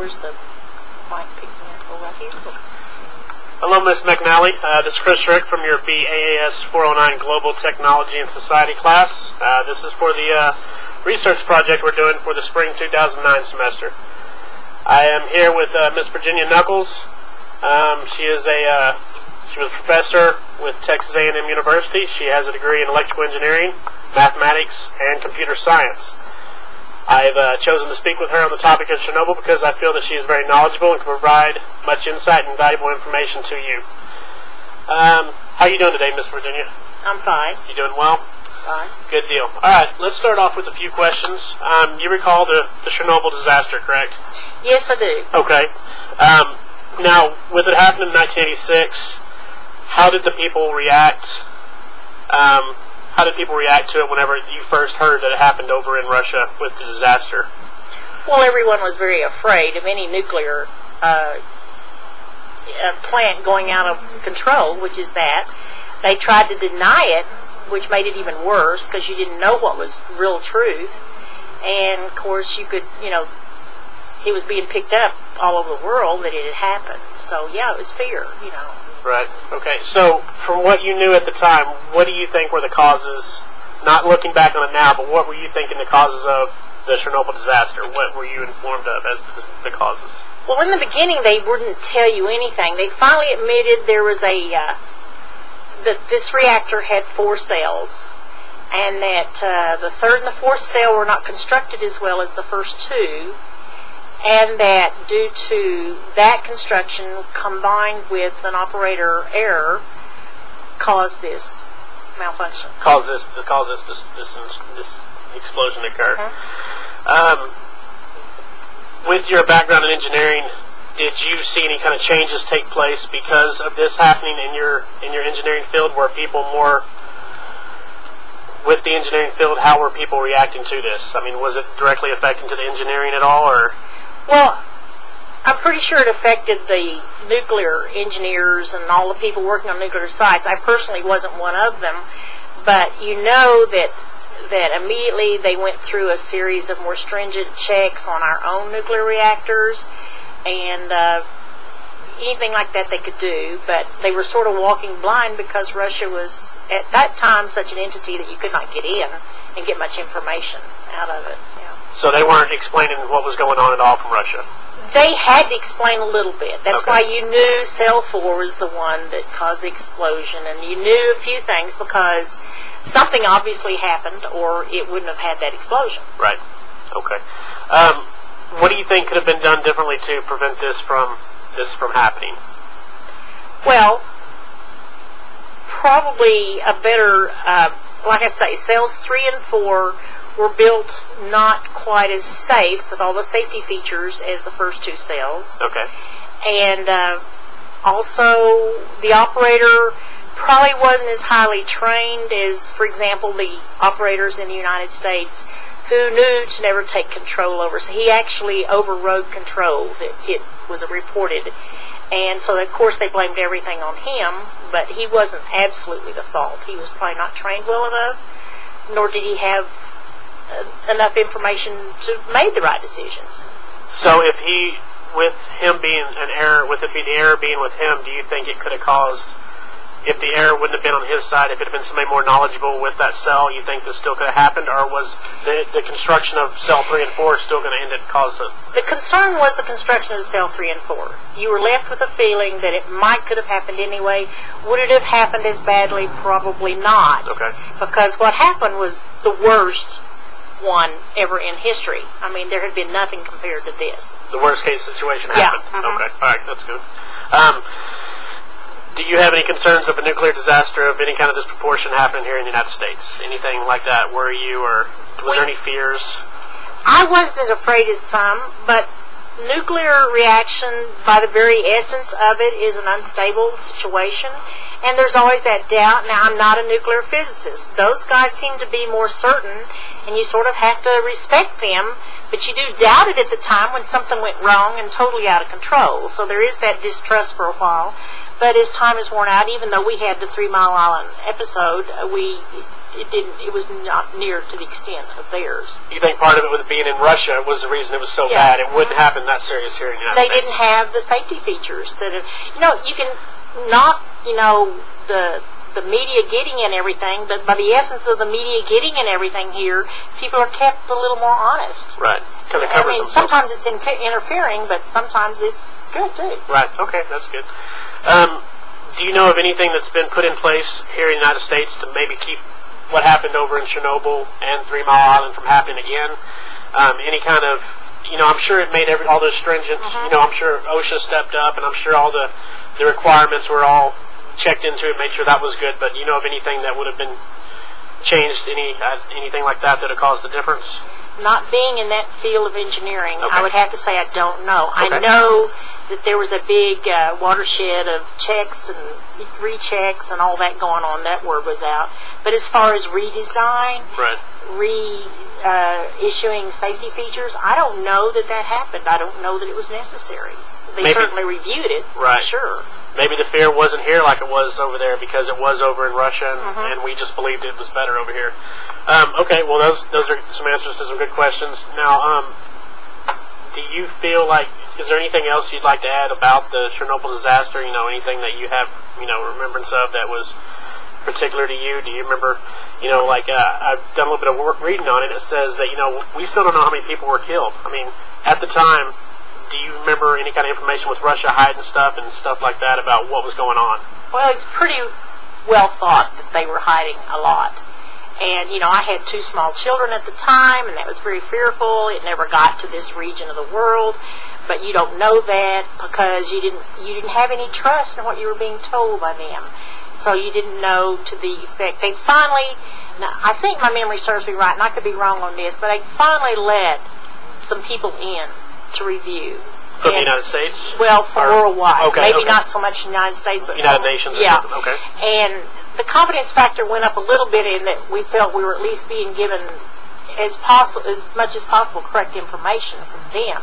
where's the mic picking up? Oh, right here. Hello, Ms. McNally. This is Chris Schrick from your BAAS 409 Global Technology and Society class. This is for the research project we're doing for the spring 2009 semester. I am here with Ms. Virginia Knuckles. She was a professor with Texas A&M University. She has a degree in electrical engineering, mathematics, and computer science. I've chosen to speak with her on the topic of Chernobyl because I feel that she is very knowledgeable and can provide much insight and valuable information to you. How are you doing today, Ms. Virginia? I'm fine. You doing well? Fine. Good deal. All right, let's start off with a few questions. You recall the Chernobyl disaster, correct? Yes, I do. Okay. Now, with it happening in 1986, how did the people react? How did people react to it whenever you first heard that it happened over in Russia with the disaster? Well, everyone was very afraid of any nuclear plant going out of control, which is that. They tried to deny it, which made it even worse because you didn't know what was the real truth. And, of course, you could, it was being picked up all over the world that it had happened. So, yeah, it was fear, Right. Okay. So, from what you knew at the time, what do you think were the causes, not looking back on it now, but what were you thinking the causes of the Chernobyl disaster? What were you informed of as the causes? Well, in the beginning, they wouldn't tell you anything. They finally admitted there was that this reactor had 4 cells, and that the third and the fourth cell were not constructed as well as the first 2, and that due to that construction combined with an operator error caused this malfunction. Caused this explosion to occur. With your background in engineering, did you see any kind of changes take place because of this happening in your engineering field? Were people more with the engineering field? How were people reacting to this? I mean, was it directly affecting to the engineering at all, or? Well, I'm pretty sure it affected the nuclear engineers and all the people working on nuclear sites. I personally wasn't one of them, but you know that immediately they went through a series of more stringent checks on our own nuclear reactors, and anything like that they could do, but they were sort of walking blind because Russia was, at that time, such an entity that you could not get in and get much information out of it. So they weren't explaining what was going on at all from Russia? They had to explain a little bit. That's okay. Why you knew Cell 4 was the one that caused the explosion, and you knew a few things because something obviously happened or it wouldn't have had that explosion. Right. Okay. What do you think could have been done differently to prevent this from happening? Well, probably a better, like I say, cells 3 and 4 were built not quite as safe with all the safety features as the first 2 cells. Okay. And also the operator probably wasn't as highly trained as, for example, the operators in the United States who knew to never take control over. So he actually overrode controls. It was reported. And so, of course, they blamed everything on him, but he wasn't absolutely the fault. He was probably not trained well enough, nor did he have enough information to make the right decisions. So if with him being an error, with it being the error being with him, do you think it could have caused, if the error wouldn't have been on his side, if it had been somebody more knowledgeable with that cell, you think this still could have happened, or was the construction of cell 3 and 4 still going to end it cause it? The concern was the construction of cell 3 and 4. You were left with a feeling that it could have happened anyway. Would it have happened as badly? Probably not. Okay. Because what happened was the worst one ever in history. I mean, there had been nothing compared to this. The worst case situation happened? Yeah. Mm-hmm. Okay. All right, that's good. Do you have any concerns of a nuclear disaster of any kind of this proportion happening here in the United States? Anything like that worry you, or was there any fears? I wasn't afraid as some, but nuclear reaction, by the very essence of it, is an unstable situation, and there's always that doubt. Now, I'm not a nuclear physicist. Those guys seem to be more certain, and you sort of have to respect them, but you do doubt it at the time when something went wrong and totally out of control. So there is that distrust for a while. But as time has worn out, even though we had the 3 Mile Island episode, we it was not near to the extent of theirs. You think part of it with being in Russia was the reason it was so bad? It wouldn't happen that serious here in the United States. They didn't have the safety features that you can knock the media getting in everything, but by the essence of the media getting in everything here, people are kept a little more honest. Right. Kind of covers themselves. Sometimes it's interfering, but sometimes it's good too. Right. Okay, that's good. Do you know of anything that's been put in place here in the United States to maybe keep what happened over in Chernobyl and 3 Mile Island from happening again? Any kind of, I'm sure it made all those stringent, I'm sure OSHA stepped up, and I'm sure all the requirements were all checked into it, made sure that was good, but do you know of anything that would have been changed, anything like that that have caused a difference? Not being in that field of engineering, Okay. I would have to say I don't know. Okay. I know that there was a big watershed of checks and rechecks and all that going on. That word was out. But as far as redesign, Right. Issuing safety features, I don't know that happened. I don't know that it was necessary. They Maybe. certainly reviewed it, Right. sure. Maybe the fear wasn't here like it was over there because it was over in Russia, and we just believed it was better over here. Okay, well, those are some answers to some good questions. Now, do you feel like, is there anything else you'd like to add about the Chernobyl disaster? Anything that you have, remembrance of that was particular to you? Do you remember, I've done a little bit of work reading on it. It says that, we still don't know how many people were killed. I mean, at the time, do you remember any kind of information with Russia hiding stuff and stuff like that about what was going on? Well, it's pretty well thought that they were hiding a lot. And, I had 2 small children at the time, and that was very fearful. It never got to this region of the world. But you don't know that because you didn't have any trust in what you were being told by them. So you didn't know to the effect. They finally, now I think my memory serves me right, and I could be wrong on this, but they finally let some people in to review. From the United States? Well, worldwide. Okay, Maybe not so much United States, but United Nations. Yeah. Okay. And the confidence factor went up a little bit in that we felt we were at least being given as much as possible correct information from them.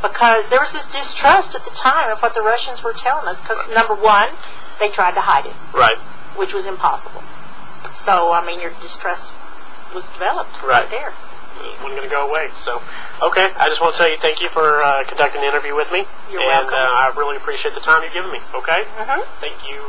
Because there was this distrust at the time of what the Russians were telling us. Because, number one, they tried to hide it. Right. Which was impossible. So, your distrust was developed right there. It wasn't going to go away. So, okay. I just want to tell you thank you for conducting the interview with me. You're welcome. And I really appreciate the time you've given me. Okay? Mm-hmm. Thank you.